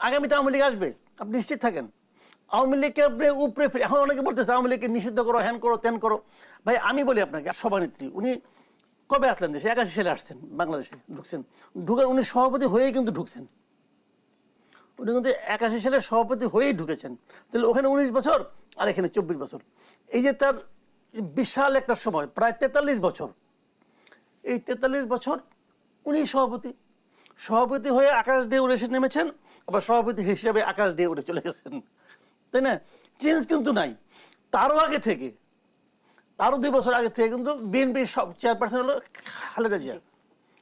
আগামীতে আওয়ামী লীগ আসবে, আপনি নিশ্চিত থাকেন। আওয়ামী লীগকে আপনি উপরে এখন অনেকে বলতেছে আওয়ামী লীগকে নিষিদ্ধ করো, হ্যান করো, তেন করো। ভাই আমি বলি আপনাকে, সভানেত্রী উনি কবে আসলেন দেশে? 81 সালে আসছেন, বাংলাদেশে ঢুকছেন। ঢুকার উনি সভাপতি হয়েই কিন্তু ঢুকছেন, উনি কিন্তু 81 সালে সভাপতি হয়েই ঢুকেছেন। তাহলে ওখানে 19 বছর আর এখানে 24 বছর, এই যে তার বিশাল একটা সময়, প্রায় 43 বছর। এই 43 বছর উনি সভাপতি হয়ে আকাশ দিয়ে উড়ে এসে নেমেছেন, আবার সভাপতি হিসেবে আকাশ দিয়ে উড়ে চলে গেছেন, তাই না? চেঞ্জ কিন্তু নাই। তারও আগে থেকে, তারও 2 বছর আগে থেকে কিন্তু বিএনপির সব চেয়ারপারসন হলো খালেদা জিয়া,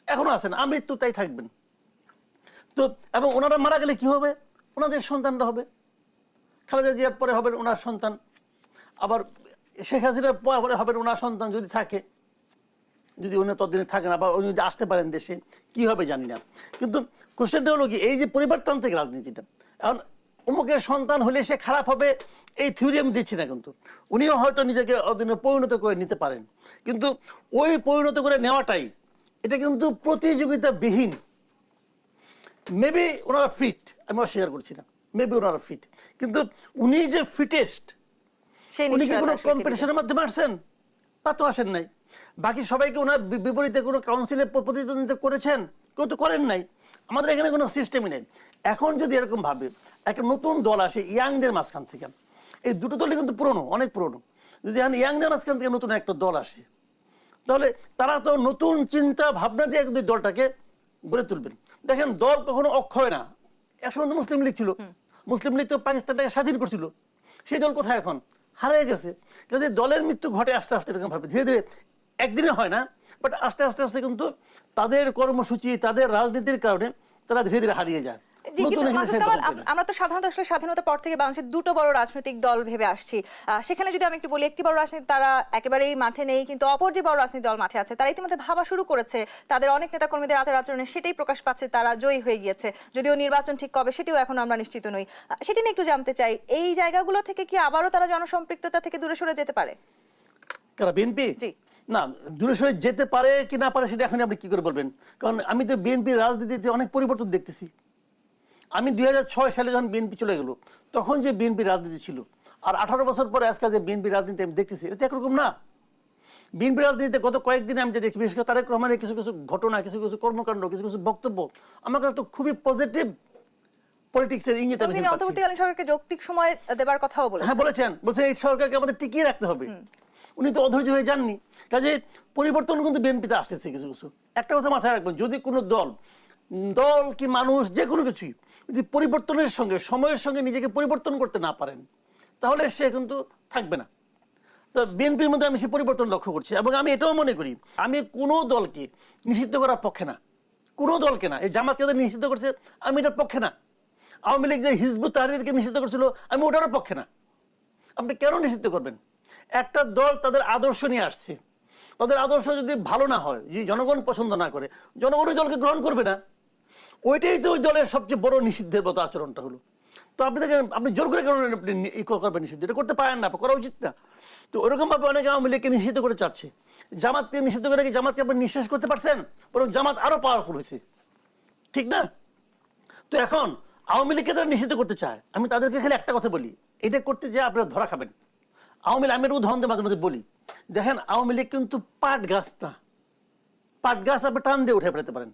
এখনো আছেন, আমৃত্যু তাই থাকবেন। তো এবং ওনারা মারা গেলে কি হবে? ওনাদের সন্তানরা হবে, খালেদা জিয়ার পরে হবেন ওনার সন্তান, আবার শেখ হাসিনার পরে হবেন ওনার সন্তান যদি থাকে, যদি উনি ততদিনে থাকেন, আবার উনি যদি আসতে পারেন দেশে, কি হবে জানি না। কিন্তু কোশ্চেনটা হলো কি, এই যে পরিবারতান্ত্রিক রাজনীতিটা, এখন অমুকের সন্তান হলে সে খারাপ হবে এই থিওরি আমি দিচ্ছি না, কিন্তু উনিও হয়তো নিজেকে অদিনে পরিণত করে নিতে পারেন, কিন্তু ওই পরিণত করে নেওয়াটাই এটা কিন্তু প্রতিযোগিতাবিহীন। মেবি ওনারা ফিট, আমি অস্বীকার করছি না, মেবি ওনারা ফিট, কিন্তু উনি যে ফিটেস্ট, উনি কি কোনো কম্পিটিশনের মাধ্যমে আসছেন? তা তো আসেন নাই। বাকি সবাইকে ওনার বিপরীতে কোনো কাউন্সিলে প্রতিদ্বন্দ্বিতা করেছেন? কেউ তো করেন নাই। আমাদের এখানে কোনো সিস্টেমই নেই। এখন যদি এরকম ভাবে একটা নতুন দল আসে ইয়াংদের মাঝখান থেকে, এই দুটো দলই কিন্তু পুরনো, অনেক পুরনো, যদি এখন ইয়াংদের মাঝখান থেকে নতুন একটা দল আসে, তাহলে তারা তো নতুন চিন্তা ভাবনা দিয়ে কিন্তু দলটাকে গড়ে তুলবেন। দেখেন, দল কখনো অক্ষয় না। একসময় তো মুসলিম লীগ ছিল, মুসলিম লীগ তো পাকিস্তানটাকে স্বাধীন করছিল, সেই দল কোথায় এখন? হারিয়ে গেছে। কাজে দলের মৃত্যু ঘটে আস্তে আস্তে, এরকম ভাবে ধীরে ধীরে, একদিনে হয় না, বাট আস্তে আস্তে আস্তে কিন্তু তাদের কর্মসূচি, তাদের রাজনীতির কারণে তারা ধীরে ধীরে হারিয়ে যায়। আমরা তো সাধারণত আসলে স্বাধীনতার পর থেকে বাংলাদেশের দুটো বড় রাজনৈতিক দল ভেবে আসছি। সেখানে যদি আমি একটু বলি, একটি বড় রাজনীতি তারা একেবারেই মাঠে নেই, কিন্তু অপর যে বড় রাজনৈতিক দল মাঠে আছে তারা ইতিমধ্যে ভাবা শুরু করেছে, তাদের অনেক নেতা কর্মীদের আচার আচরণে সেটাই প্রকাশ পাচ্ছে, তারা জয়ী হয়ে গিয়েছে। যদিও নির্বাচন ঠিক কবে সেটিও এখন আমরা নিশ্চিত নই। সেটি নিয়ে একটু জানতে চাই, এই জায়গাগুলো থেকে কি আবারও তারা জনসম্পৃক্ততা থেকে দূরে সরে যেতে পারে? কারা? বিএনপি? জি না, দূরে সরে যেতে পারে কি না পারে সেটা এখন আপনি কি করে বলবেন? কারণ আমি তো বিএনপির রাজনীতিতে অনেক পরিবর্তন দেখতেছি। আমি 2006 সালে যখন বিএনপি চলে গেল, তখন যে বিএনপি রাজনীতি ছিল, আর 18 বছর পরে আজকাল যে বিএনপি রাজনীতি আমি দেখতেছি, এটা একরকম না। বিএনপি রাজনীতিতে গত কয়েকদিনে আমি যে দেখছি, বিশেষ করে তারেক রহমানের কিছু কিছু ঘটনা, কিছু কিছু কর্মকাণ্ড, কিছু কিছু বক্তব্য, আমার কাছে তো খুবই পজিটিভ পলিটিক্সের ইঙ্গিত আমি পাচ্ছি। অন্তর্বর্তীকালীন সরকারকে যৌক্তিক সময় দেবার কথাও বলেছেন। হ্যাঁ বলেছেন, এই সরকারকে আমাদের টিকিয়ে রাখতে হবে। উনি তো অধৈর্য হয়ে যাননি। কাজে পরিবর্তন কিন্তু বিএনপিতে আসতেছে কিছু কিছু। একটা কথা মাথায় রাখবেন, যদি কোনো দল কি মানুষ, যে কোনো কিছুই যদি পরিবর্তনের সঙ্গে, সময়ের সঙ্গে নিজেকে পরিবর্তন করতে না পারেন, তাহলে সে কিন্তু থাকবে না। তো বিএনপির মধ্যে আমি সে পরিবর্তন লক্ষ্য করছি, এবং আমি এটাও মনে করি, আমি কোনো দলকে নিষিদ্ধ করার পক্ষে না, কোনো দলকে না। এই জামাতকে নিষিদ্ধ করছে, আমি এটার পক্ষে না। আওয়ামী লীগ যে হিজবুত তাহরিরকে নিষিদ্ধ করছিল, আমি ওটারও পক্ষে না। আপনি কেন নিষিদ্ধ করবেন? একটা দল তাদের আদর্শ নিয়ে আসছে, তাদের আদর্শ যদি ভালো না হয়, যদি জনগণ পছন্দ না করে, জনগণ ওই দলকে গ্রহণ করবে না। ওইটাই তো ওই দলের সবচেয়ে বড় নিষিদ্ধের মতো আচরণটা হলো। তো আপনি দেখেন, আপনি জোর করে কেন আপনি করবেন নিষিদ্ধ? এটা করতে পারেন না, করা উচিত না। তো ওরকম ভাবে অনেকে আওয়ামী লীগকে নিষিদ্ধ করে চাচ্ছে। জামাতকে নিষিদ্ধ করে কি জামাতকে আপনি নিঃশেষ করতে পারছেন? বরং জামাত আরো পাওয়ারফুল হয়েছে, ঠিক না? তো এখন আওয়ামী লীগকে তারা নিষিদ্ধ করতে চায়, আমি তাদেরকে খালি একটা কথা বলি, এটা করতে যে আপনারা ধরা খাবেন। আওয়ামী লীগ, আমি একটা উদাহরণ মাঝে মাঝে বলি, দেখেন আওয়ামী লীগ কিন্তু পাট গাছ না, পাট গাছ আপনি টান দিয়ে উঠে ফেলতে পারেন।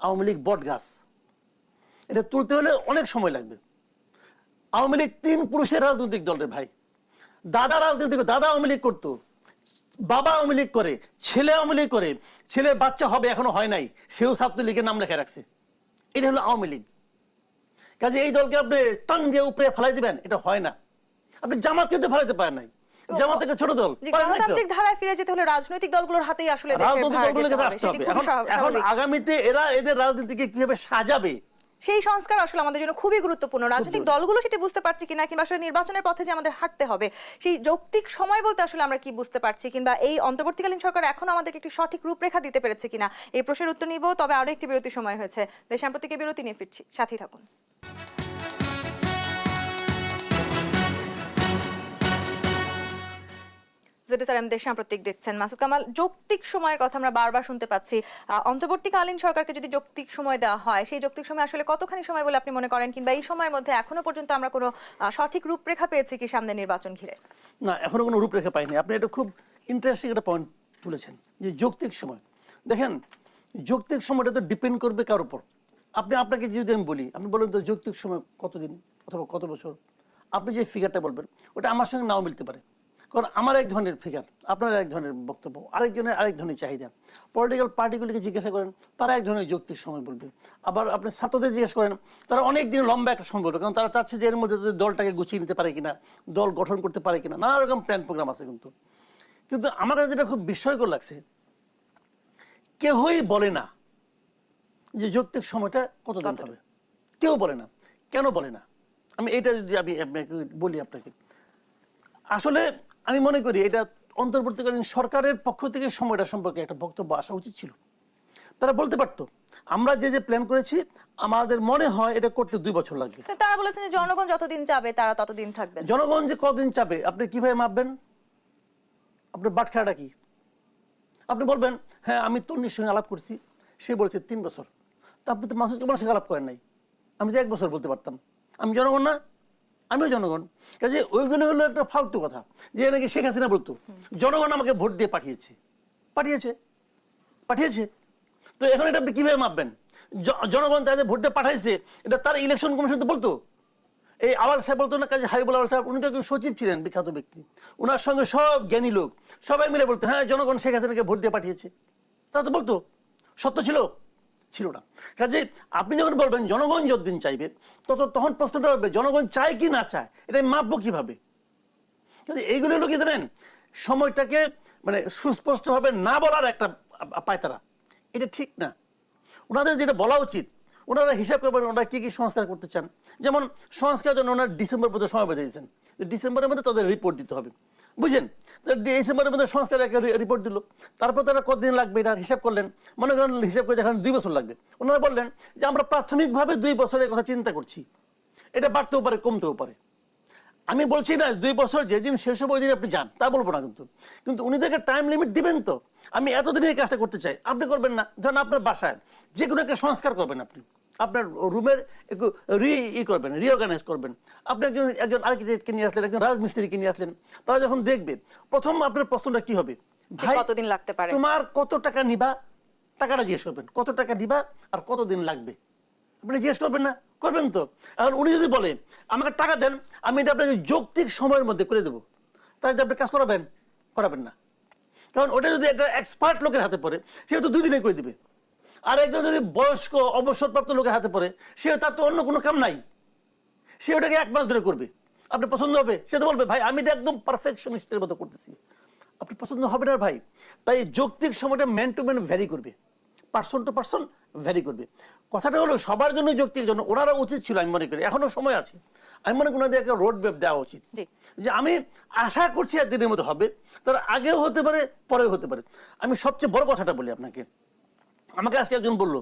আওয়ামী লীগ বট গাছ, এটা তুলতে হলে অনেক সময় লাগবে। আওয়ামী লীগ 3 পুরুষের রাজনৈতিক দল রে ভাই। দাদা রাজনীতি, দাদা আওয়ামী লীগ করতো, বাবা আওয়ামী লীগ করে, ছেলে আওয়ামী লীগ করে, ছেলের বাচ্চা হবে, এখনো হয় নাই, সেও ছাত্রলীগের নাম লেখা রাখছে। এটা হলো আওয়ামী লীগ। কাজে এই দলকে আপনি টান দিয়ে উপরে ফেলাই দিবেন, এটা হয় না। আপনি জামাতকে তো ফেলাইতে পারেন নাই, জামাত একটা ছোট দল। গণতান্ত্রিক ধারায় ফিরে যেতে হলে রাজনৈতিক দলগুলোর হাতেই আসলে এখন আগামীতে এরা এদের রাজনীতিকে কিভাবে সাজাবে, সেই সংস্কার আসলে আমাদের জন্য খুবই গুরুত্বপূর্ণ। রাজনৈতিক দলগুলো সেটা বুঝতে পারছে কিনা, কিংবা আসলে নির্বাচনের পথে যে আমাদের হাঁটতে হবে, সেই যৌক্তিক সময় বলতে আসলে আমরা কি বুঝতে পারছি, কিংবা এই অন্তর্বর্তীকালীন সরকার এখন আমাদেরকে একটি সঠিক রূপরেখা দিতে পেরেছে কিনা, এই প্রশ্নের উত্তর নিব। তবে আরো একটি বিরতি সময় হয়েছে, সাম্প্রতিক বিরতি নিয়ে ফিরছি, সাথেই থাকুন। ZSRM দেশ সাম্প্রতিক দেখছেন। মাসুদ কামাল, যৌক্তিক সময়ের কথা আমরা বারবার শুনতে পাচ্ছি। অন্তর্বর্তীকালীন সরকারকে যদি যৌক্তিক সময় দেওয়া হয়, সেই যৌক্তিক সময় আসলে কতখানি সময় বলে আপনি মনে করেন, কিংবা এই সময়ের মধ্যে এখনো পর্যন্ত আমরা কোনো সঠিক রূপরেখা পেয়েছি কি সামনে নির্বাচন ঘিরে? না, এখনো কোনো রূপরেখা পাইনি। আপনি এটা খুব ইন্টারেস্টিং একটা পয়েন্ট তুলেছেন যে যৌক্তিক সময়। দেখেন, যৌক্তিক সময়টা তো ডিপেন্ড করবে কার উপর। আপনাকে যদি আমি বলি, আপনি বলেন তো যৌক্তিক সময় কতদিন অথবা কত বছর, আপনি যে ফিগারটা বলবেন ওটা আমার সঙ্গে নাও মিলতে পারে। কারণ আমার এক ধরনের ফিগার, আপনার এক ধরনের বক্তব্য, আরেকজনের আরেক ধরনের চাহিদা। পলিটিক্যাল পার্টিগুলিকে জিজ্ঞাসা করেন, তারা এক ধরনের যৌক্তিক সময় বলবে। আবার আপনি ছাত্রদের জিজ্ঞেস করেন, তারা অনেক দিন লম্বা একটা সময় বলবে, কারণ তারা চাচ্ছে যে এর মধ্যে দলটাকে গুছিয়ে নিতে পারে কিনা, দল গঠন করতে পারে কিনা, নানা রকম প্ল্যান প্রোগ্রাম আছে। কিন্তু আমার কাছে যেটা খুব বিস্ময়কর লাগছে, কেউই বলে না যে যৌক্তিক সময়টা কতদিন হবে। কেউ বলে না। কেন বলে না? আমি এটা যদি আপনাকে বলি, আসলে আমি মনে করি এটা অন্তর্বর্তীকালীন সরকারের পক্ষ থেকে সময়টা সম্পর্কে একটা বক্তব্য আসা উচিত ছিল। তারা বলতে পারতো, আমরা যে প্ল্যান করেছি আমাদের মনে হয় এটা করতে 2 বছর লাগবে। তারা বলেছেন যে জনগণ যতদিন চাবে তারা ততদিন থাকবে। জনগণ যে কতদিন চাবে আপনি কিভাবে মাপবেন? আপনার বাটখারাটা কি? আপনি বলবেন, হ্যাঁ আমি তন্নির সঙ্গে আলাপ করছি, সে বলছে 3 বছর। তা আপনি তো মাসুদ কামালের সঙ্গে আলাপ করেন নাই। আমি তো 1 বছর বলতে পারতাম। আমি জনগণ না? আমিও জনগণ। কাজে ওইগুলো হলো একটা ফালতু কথা, যে নাকি শেখ হাসিনা বলতো জনগণ আমাকে ভোট দিয়ে পাঠিয়েছে। তো এখন এটা আপনি কিভাবে মাপবেন? জনগণ তাদের ভোট দিয়ে পাঠাইছে, এটা তার ইলেকশন কমিশন তো বলতো। এই আওয়াল সাহেব বলতো না, কাজে হাবিবুল আওয়াল সাহেব, উনি তো একজন সচিব ছিলেন, বিখ্যাত ব্যক্তি। ওনার সঙ্গে সব জ্ঞানী লোক সবাই মিলে বলতো, হ্যাঁ জনগণ শেখ হাসিনাকে ভোট দিয়ে পাঠিয়েছে। তারা তো বলতো। সত্য ছিল না। কাজে আপনি যখন বলবেন জনগণ যতদিন চাইবে, তখন প্রশ্নটা হবে জনগণ চায় কি না চায়, এটা মাপবো কিভাবে? এইগুলো হলো কি জানেন, সময়টাকে মানে সুস্পষ্টভাবে না বলার একটা পায়তারা। এটা ঠিক না। ওনাদের যেটা বলা উচিত, ওনারা হিসাব করবেন ওনারা কি কি সংস্কার করতে চান। যেমন সংস্কার জন্য ওনারা ডিসেম্বর পর্যন্ত সময় বেঁধে দিয়েছেন, ডিসেম্বরের মধ্যে তাদের রিপোর্ট দিতে হবে, বুঝলেন? ডিসেম্বরের মধ্যে সংস্কার একটা রিপোর্ট দিল, তারপর তারা কতদিন লাগবে এটা হিসাব করলেন। মনে করেন হিসাব করে দেখান 2 বছর লাগবে। ওনারা বললেন যে আমরা প্রাথমিকভাবে 2 বছরের কথা চিন্তা করছি, এটা বাড়তেও পারে কমতেও পারে। আমি বলছি না 2 বছর যেদিন শেষ হবে ওই দিন আপনি যান, তা বলবো না। কিন্তু উনিদেরকে টাইম লিমিট দিবেন তো। আমি এতদিনে এই কাজটা করতে চাই, আপনি করবেন না। ধরেন আপনার বাসায় যে কোনো একটা সংস্কার করবেন, আপনি আপনার রুমের একটু রিঅর্গানাইজ করবেন। আপনি একজন আর্কিটেক্টকে নিয়ে আসলেন, একজন রাজমিস্ত্রিকে নিয়ে আসলেন। তারা যখন দেখবে, প্রথম আপনার প্রশ্নটা কি হবে, ভাই কতদিন লাগতে পারে, তোমার কত টাকা নিবা, টাকাটা জিজ্ঞেস করবেন, কত টাকা নিবা আর কতদিন লাগবে। আপনি জিজ্ঞেস করবেন না? করবেন তো। এখন উনি যদি বলে আমাকে টাকা দেন, আমি এটা আপনাকে যৌক্তিক সময়ের মধ্যে করে দেবো, তাহলে আপনি কাজ করাবেন না। কারণ ওটা যদি একটা এক্সপার্ট লোকের হাতে পড়ে, সে তো 2 দিনে করে দিবে। আর একজন যদি বয়স্ক অবসরপ্রাপ্ত লোকের হাতে পড়ে, তার তো অন্য কোনো কাম নাই, সে ওটাকে 1 মাস ধরে করবে। আপনি পছন্দ হবে? সে তো বলবে ভাই আমি এটা একদম পারফেকশনিস্টের মতো করতেছি। আপনি পছন্দ হবে না ভাই। তাই যৌক্তিক সময়টা ম্যান টু ম্যান ভ্যারি করবে, পার্সন টু পার্সন ভ্যারি করবে। কথাটা হলো সবার জন্য যৌক্তিক জন্য ওনারা উচিত ছিল, আমি মনে করি এখনো সময় আছে। আমি মনে করি ওনাদের একটা রোড ম্যাপ দেওয়া উচিত, যে আমি আশা করছি 1 দিনের মতো হবে, তার আগেও হতে পারে পরেও হতে পারে। আমি সবচেয়ে বড় কথাটা বলি আপনাকে, আমাকে আজকে একজন বললো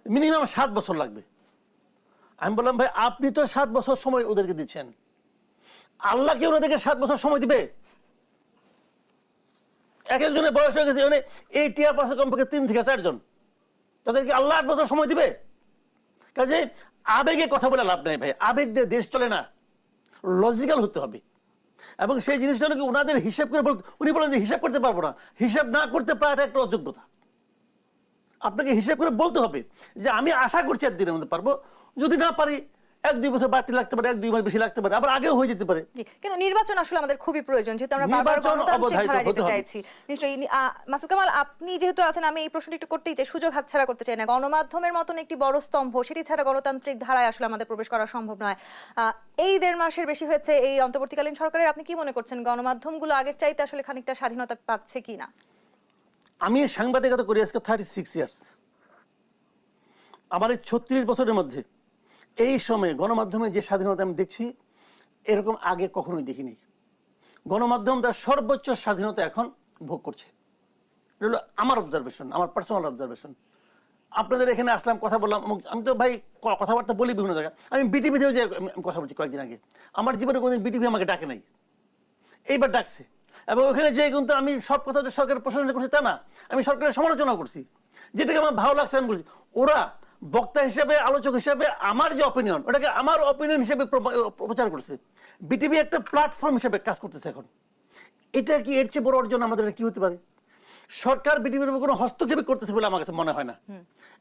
মিনিমাম 7 বছর লাগবে। আমি বললাম ভাই আপনি তো 7 বছর সময় ওদেরকে দিচ্ছেন, আল্লাহ কি ওনাদেরকে 7 বছর সময় দিবে? এক একজনের বয়স হয়ে গেছে, মানে 80 ইয়ার পাশে কমপক্ষে 3 থেকে 4 জন, তাদেরকে আল্লাহ 8 বছর সময় দিবে? কাজে আবেগে কথা বলে লাভ নাই ভাই, আবেগ দিয়ে দেশ চলে না, লজিক্যাল হতে হবে। এবং সেই জিনিসটা হলো কি ওনাদের হিসাব করে উনি বলেন যে হিসাব করতে পারবো না। হিসাব না করতে পারাটা একটা অযোগ্যতা। আপনাকে হিসাব করে বলতে হবে যে আমি আশা করছি 1 দিনের মধ্যে পারবো, যদি না পারি 1-2 বছর বাড়তি লাগতে পারে, 1-2 মাস বেশি লাগতে পারে, আবার আগেও হয়ে যেতে পারে। কিন্তু নির্বাচন আসলে আমাদের খুবই প্রয়োজন, যেহেতু আমরা বারবার গণতান্ত্রিক ধারায় যেতে চাইছি। নিশ্চয়ই মাসুদ কামাল, আপনি যেহেতু আছেন, আমি এই প্রশ্নটি একটু করতেই চাই, সুযোগ হাতছাড়া করতে চাই না। গণমাধ্যমের মতন একটি বড় স্তম্ভ, সেটি ছাড়া গণতান্ত্রিক ধারায় আসলে আমাদের প্রবেশ করা সম্ভব নয়। এই 1.5 মাসের বেশি হয়েছে এই অন্তর্বর্তীকালীন সরকারের, আপনি কি মনে করছেন গণমাধ্যমগুলো আগের চাইতে আসলে খানিকটা স্বাধীনতা পাচ্ছে কিনা? আমি সাংবাদিকতা করি আজকে 36 ইয়ার্স। আমার এই 36 বছরের মধ্যে এই সময়ে গণমাধ্যমে যে স্বাধীনতা আমি দেখছি, এরকম আগে কখনোই দেখিনি। গণমাধ্যম তার সর্বোচ্চ স্বাধীনতা এখন ভোগ করছে। এটা হলো আমার অবজারভেশন, আমার পার্সোনাল অবজারভেশন। আপনাদের এখানে আসলাম, কথা বললাম, আমি তো ভাই কথাবার্তা বলি বিভিন্ন জায়গায়। আমি বিটিভিতেও যে কথা বলছি কয়েকদিন আগে, আমার জীবনে কোনোদিন বিটিভি আমাকে ডাকে নাই, এইবার ডাকছে। এবং ওখানে যে কিন্তু আমি সব কথা যে সরকারের প্রশংসা করছি তা না, আমি সরকারের সমালোচনা করছি, যেটাকে আমার ভালো লাগছে আমি বলছি। ওরা বক্তা হিসেবে, আলোচক হিসেবে আমার যে অপিনিয়ন, ওটাকে আমার অপিনিয়ন হিসেবে প্রচার করছে। বিটিভি একটা প্ল্যাটফর্ম হিসেবে কাজ করতেছে এখন। এটা কি এর চেয়ে বড় অর্জন আমাদের কি হতে পারে? সরকার বিটিভির উপর কোনো হস্তক্ষেপ করতেছে বলে আমার কাছে মনে হয় না।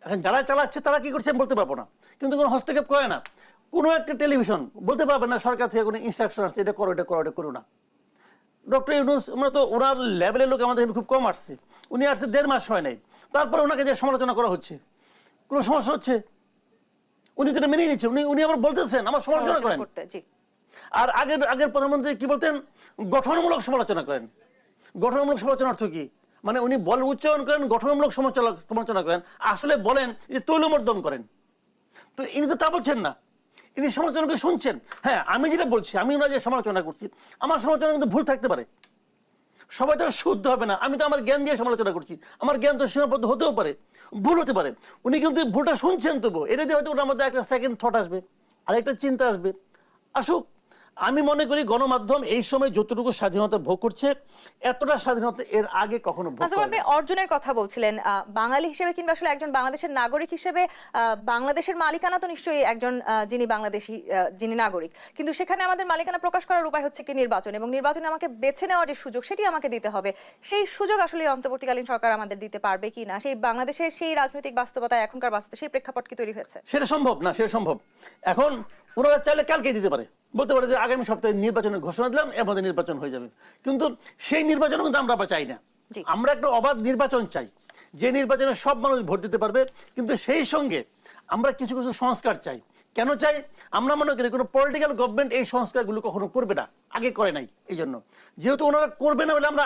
এখন যারা চালাচ্ছে তারা কি করছে আমি বলতে পারবো না, কিন্তু কোনো হস্তক্ষেপ করে না। কোনো একটা টেলিভিশন বলতে পারবে না সরকার থেকে কোনো ইনস্ট্রাকশন আসছে এটা করো, এটা করো, এটা করো না। ডক্টর ইউনূস, আমরা তো ওনার লেভেলের লোক আমাদের খুব কম আসছে, উনি আসছে 1.5 মাস হয় নাই, তারপরে ওনাকে যে সমালোচনা করা হচ্ছে, কোনো সমস্যা হচ্ছে? উনি তো এটা মেনে নিচ্ছে, উনি আবার বলতেছেন আমার সমালোচনা করেন। আর আগের প্রধানমন্ত্রী কি বলতেন? গঠনমূলক সমালোচনা করেন। গঠনমূলক সমালোচনা অর্থ কি? মানে উনি বল উচ্চারণ করেন, গঠনমূলক সমালোচনা করেন, আসলে বলেন যে তৈলমর্দন করেন। তো ইনি তো তা বলছেন না, ইনি সমালোচনাকে শুনছেন। হ্যাঁ, আমি যেটা বলছি, আমি ওনার যে সমালোচনা করছি, আমার সমালোচনা কিন্তু ভুল থাকতে পারে, সবাই তো শুদ্ধ হবে না। আমি তো আমার জ্ঞান দিয়ে সমালোচনা করছি, আমার জ্ঞান তো সীমাবদ্ধ হতেও পারে, ভুল হতে পারে। উনি কিন্তু ভুলটা শুনছেন, তবু এটা দিয়ে হয়তো ওনার মধ্যে একটা সেকেন্ড থট আসবে, আরেকটা চিন্তা আসবে। আসুক। আমি মনে করি গণমাধ্যম এই সময় যতটুকু স্বাধীনতা ভোগ করছে, এতটা স্বাধীনতা এর আগে কখনো ভোগ করেনি। আপনি অর্জনের কথা বলছিলেন, বাঙালি হিসেবে কিংবা আসলে একজন বাংলাদেশের নাগরিক হিসেবে বাংলাদেশের মালিকানা তো নিশ্চয়ই একজন যিনি বাংলাদেশী, যিনি নাগরিক, কিন্তু সেখানে আমাদের মালিকানা প্রকাশ করার উপায় হচ্ছে কি নির্বাচন, এবং নির্বাচনে আমাকে বেছে নেওয়ার যে সুযোগ সেটি আমাকে দিতে হবে। সেই সুযোগ আসলে অন্তর্বর্তীকালীন সরকার আমাদের দিতে পারবে কি না, সেই বাংলাদেশের সেই রাজনৈতিক বাস্তবতা, এখনকার বাস্তবতা, সেই প্রেক্ষাপট কি তৈরি হয়েছে? সেটা সম্ভব না, সেটা সম্ভব। এখন ওনারা চাইলে কালকে দিতে পারে, বলতে পারে যে আগামী সপ্তাহে নির্বাচনের ঘোষণা দিলাম, এর মধ্যে নির্বাচন হয়ে যাবে। কিন্তু সেই নির্বাচন কিন্তু আমরা আবার চাই না। আমরা একটা অবাধ নির্বাচন চাই, যে নির্বাচনে সব মানুষ ভোট দিতে পারবে। কিন্তু সেই সঙ্গে আমরা কিছু কিছু সংস্কার চাই। কেন চাই? আমরা মনে করি কোনো পলিটিক্যাল গভর্নমেন্ট এই সংস্কারগুলো কখনো করবে না, আগে করে নাই। এই জন্য যেহেতু ওনারা করবে না বলে আমরা